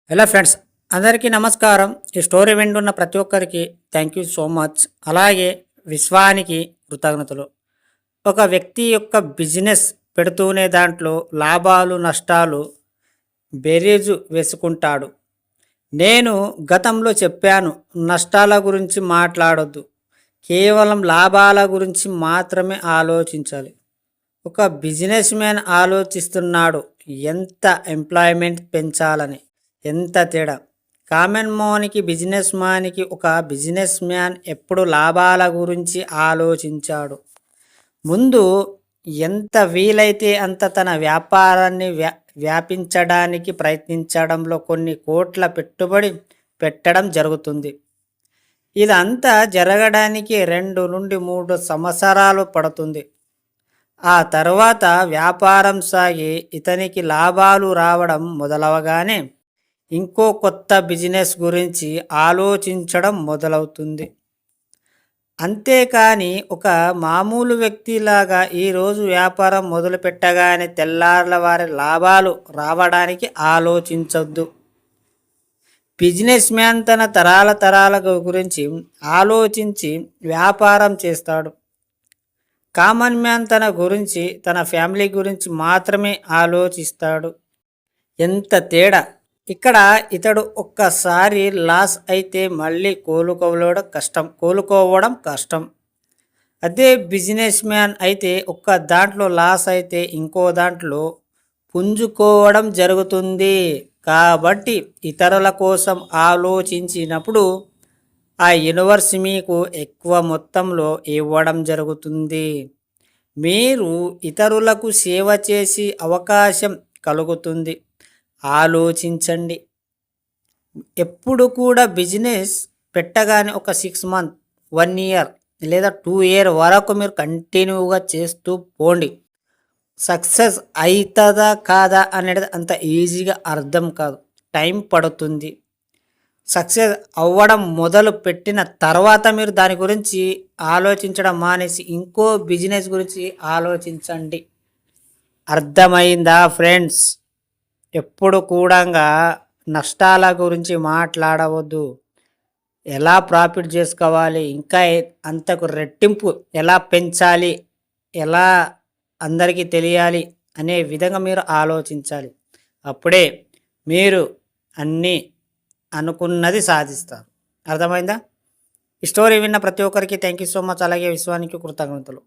Hello friends, అందరికీ నమస్కారం. ఈ స్టోరీ వింటున్న ప్రతి ఒక్కరికి థ్యాంక్ యూ సో మచ్. అలాగే విశ్వానికి కృతజ్ఞతలు. ఒక వ్యక్తి యొక్క బిజినెస్ పెడుతూనే దాంట్లో లాభాలు నష్టాలు బేరీజు వేసుకుంటాడు. నేను గతంలో చెప్పాను, నష్టాల గురించి మాట్లాడొద్దు, కేవలం లాభాల గురించి మాత్రమే ఆలోచించాలి. ఒక బిజినెస్ మ్యాన్ ఆలోచిస్తున్నాడు ఎంత ఎంప్లాయ్మెంట్ పెంచాలని. ఎంత తేడా! కామన్ మ్యాన్కి బిజినెస్ మ్యాన్కి. ఒక బిజినెస్ మ్యాన్ ఎప్పుడు లాభాల గురించి ఆలోచించాడు. ముందు ఎంత వీలైతే అంత తన వ్యాపారాన్ని వ్యాపించడానికి ప్రయత్నించడంలో కొన్ని కోట్ల పెట్టుబడి పెట్టడం జరుగుతుంది. ఇదంతా జరగడానికి 2 నుండి 3 సంవత్సరాలు పడుతుంది. ఆ తర్వాత వ్యాపారం సాగి ఇతనికి లాభాలు రావడం మొదలవగానే ఇంకో కొత్త బిజినెస్ గురించి ఆలోచించడం మొదలవుతుంది. అంతేకాని ఒక మామూలు వ్యక్తిలాగా ఈరోజు వ్యాపారం మొదలు పెట్టగానే తెల్లార్ల వారి లాభాలు రావడానికి ఆలోచించొద్దు. బిజినెస్ మ్యాన్ తన తరాల గురించి ఆలోచించి వ్యాపారం చేస్తాడు. కామన్ మ్యాన్ తన గురించి, తన ఫ్యామిలీ గురించి మాత్రమే ఆలోచిస్తాడు. ఎంత తేడా! ఇక్కడ ఇతడు ఒక్కసారి లాస్ అయితే మళ్ళీ కోలుకోవడం కష్టం. అదే బిజినెస్ మ్యాన్ అయితే ఒక్క దాంట్లో లాస్ అయితే ఇంకో దాంట్లో పుంజుకోవడం జరుగుతుంది. కాబట్టి ఇతరుల కోసం ఆలోచించినప్పుడు ఆ యూనివర్స్ మీకు ఎక్కువ మొత్తంలో ఇవ్వడం జరుగుతుంది. మీరు ఇతరులకు సేవ చేసే అవకాశం కలుగుతుంది. ఆలోచించండి. ఎప్పుడు కూడా బిజినెస్ పెట్టగానే ఒక 6 మంత్, 1 ఇయర్ లేదా 2 ఇయర్ వరకు మీరు కంటిన్యూగా చేస్తూ పోండి. సక్సెస్ అవుతుందా కాదా అనేది అంత ఈజీగా అర్థం కాదు, టైం పడుతుంది. సక్సెస్ అవ్వడం మొదలు పెట్టిన తర్వాత మీరు దాని గురించి ఆలోచించడం మానేసి ఇంకో బిజినెస్ గురించి ఆలోచించండి. అర్థమైందా ఫ్రెండ్స్? ఎప్పుడు కూడా నష్టాల గురించి మాట్లాడవద్దు. ఎలా ప్రాఫిట్ చేసుకోవాలి, ఇంకా అంతకు రెట్టింపు ఎలా పెంచాలి, ఎలా అందరికీ తెలియాలి అనే విధంగా మీరు ఆలోచించాలి. అప్పుడే మీరు అన్నీ అనుకున్నది సాధిస్తారు. అర్థమైందా? ఈ స్టోరీ విన్న ప్రతి ఒక్కరికి థ్యాంక్ యూ సో మచ్. అలాగే విశ్వానికి కృతజ్ఞతలు.